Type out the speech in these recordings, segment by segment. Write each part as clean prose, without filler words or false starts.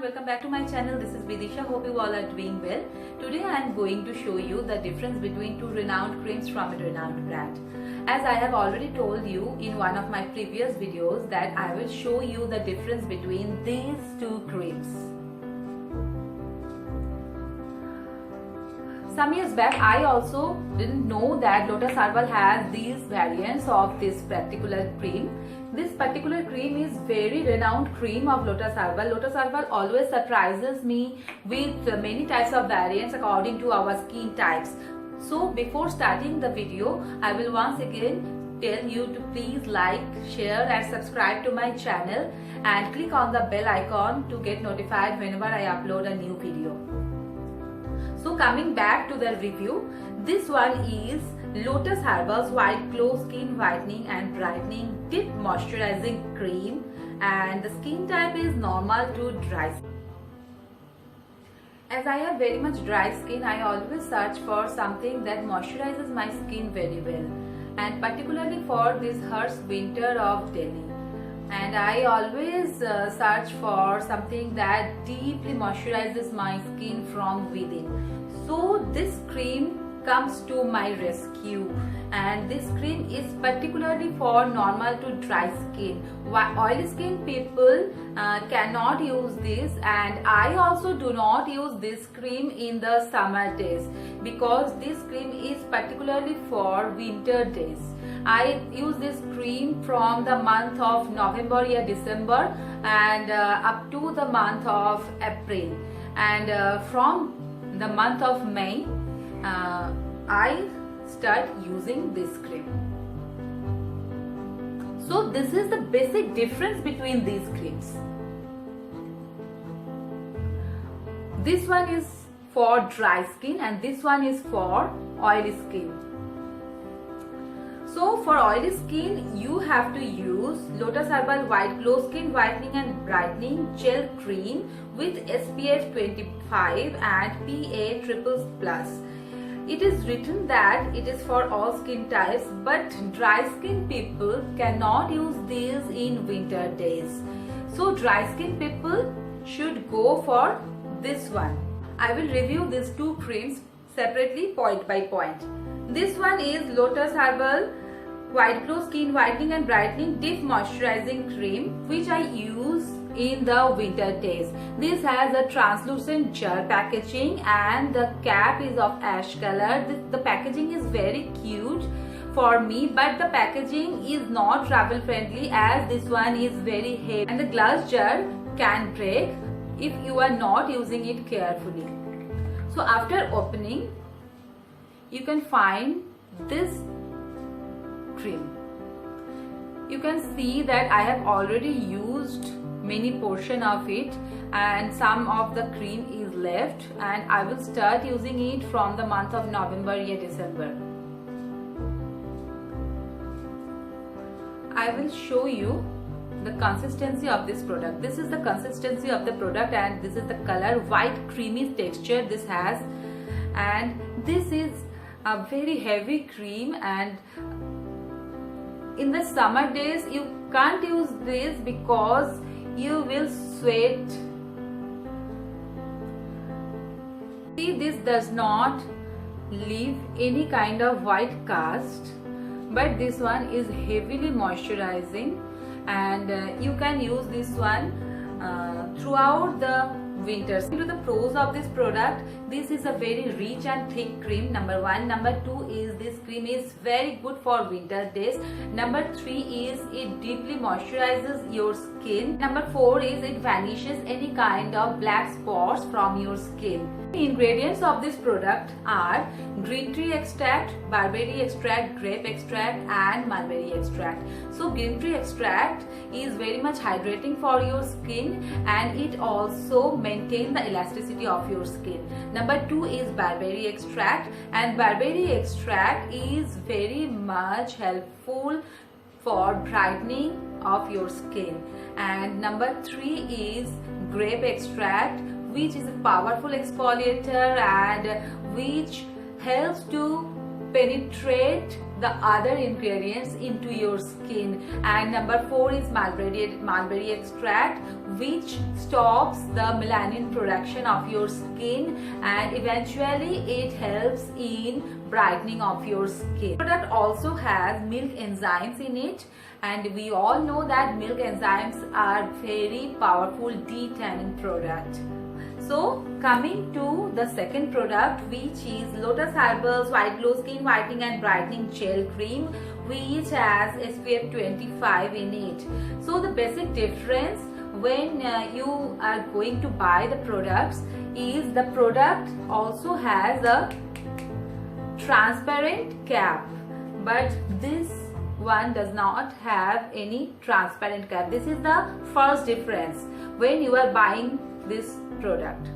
welcome back to my channel. This is Vidisha. Hope you all are doing well. Today I am going to show you the difference between two renowned creams from a renowned brand. As I have already told you in one of my previous videos that I will show you the difference between these two creams. Some years back I also didn't know that Lotus Herbal has these variants of this particular cream. This particular cream is very renowned cream of Lotus Herbal. Lotus Herbal always surprises me with many types of variants according to our skin types. So before starting the video, I will once again tell you to please like, share and subscribe to my channel and click on the bell icon to get notified whenever I upload a new video. So coming back to the review, this one is Lotus Herbal's White Glow Skin Whitening and Brightening Deep Moisturizing Cream, and the skin type is normal to dry skin. As I have very much dry skin, I always search for something that moisturizes my skin very well, and particularly for this harsh winter of Delhi. And I always search for something that deeply moisturizes my skin from within. So this cream comes to my rescue, and this cream is particularly for normal to dry skin. Oily skin people cannot use this, and I also do not use this cream in the summer days because this cream is particularly for winter days. I use this cream from the month of November or December and up to the month of April, and from the month of May I start using this cream. So this is the basic difference between these creams. This one is for dry skin and this one is for oily skin. So for oily skin, you have to use Lotus Herbal White Glow Skin Whitening and Brightening Gel Cream with SPF 25 and PA+++. It is written that it is for all skin types, but dry skin people cannot use these in winter days. So dry skin people should go for this one. I will review these two creams separately point by point. This one is Lotus Herbal White Glow Skin Whitening and Brightening Deep Moisturizing Cream, which I use in the winter days. This has a translucent jar packaging and the cap is of ash color. The packaging is very cute for me, but the packaging is not travel friendly as this one is very heavy and the glass jar can break if you are not using it carefully. So after opening, you can find this cream. You can see that I have already used many portion of it and some of the cream is left, and I will start using it from the month of November or December. I will show you the consistency of this product. This is the consistency of the product and this is the color. White creamy texture this has, and this is a very heavy cream, and in the summer days you can't use this because you will sweat. See, this does not leave any kind of white cast, but this one is heavily moisturizing, and you can use this one throughout the winters. To the pros of this product, this is a very rich and thick cream, number one. Number two is this cream is very good for winter days. Number three is it deeply moisturizes your skin. Number four is it vanishes any kind of black spots from your skin. The ingredients of this product are green tea extract, barberry extract, grape extract and mulberry extract. So green tea extract is very much hydrating for your skin and it also maintains the elasticity of your skin. Number two is barberry extract, and barberry extract is very much helpful for brightening of your skin. And number three is grape extract, which is a powerful exfoliator and which helps to penetrate the other ingredients into your skin. And number 4 is mulberry extract, which stops the melanin production of your skin, and eventually it helps in brightening of your skin. The product also has milk enzymes in it, and we all know that milk enzymes are very powerful de-tanning product. So coming to the second product, which is Lotus Herbal's White Glow Skin Whitening and Brightening Gel Cream, which has SPF 25 in it. So the basic difference when you are going to buy the products is the product also has a transparent cap, but this one does not have any transparent cap. This is the first difference when you are buying this product.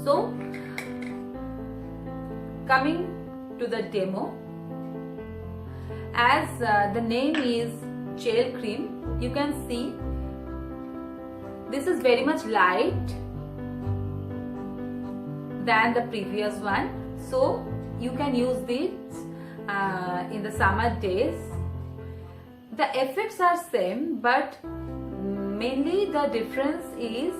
So coming to the demo, as the name is gel cream, you can see this is very much light than the previous one, so you can use this in the summer days. The effects are same, but mainly the difference is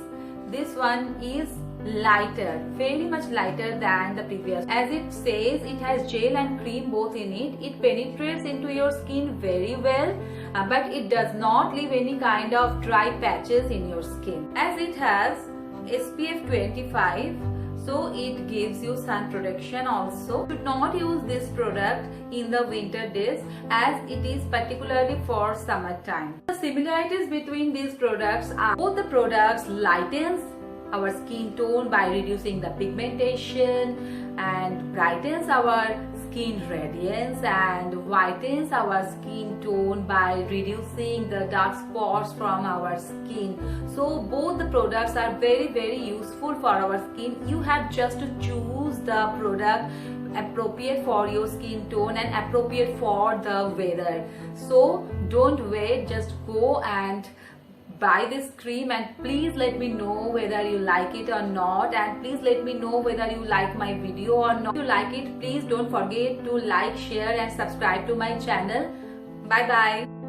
this one is lighter, very much lighter than the previous. As it says, it has gel and cream both in it. It penetrates into your skin very well, but it does not leave any kind of dry patches in your skin. As it has SPF 25, so it gives you sun protection also. You should not use this product in the winter days, as it is particularly for summertime. The similarities between these products are both the products lightens our skin tone by reducing the pigmentation and brightens our skin radiance and whitens our skin tone by reducing the dark spots from our skin. So both the products are very useful for our skin. You have just to choose the product appropriate for your skin tone and appropriate for the weather. So don't wait, just go and buy this cream, and please let me know whether you like it or not, and please let me know whether you like my video or not. If you like it, please don't forget to like, share and subscribe to my channel. Bye bye.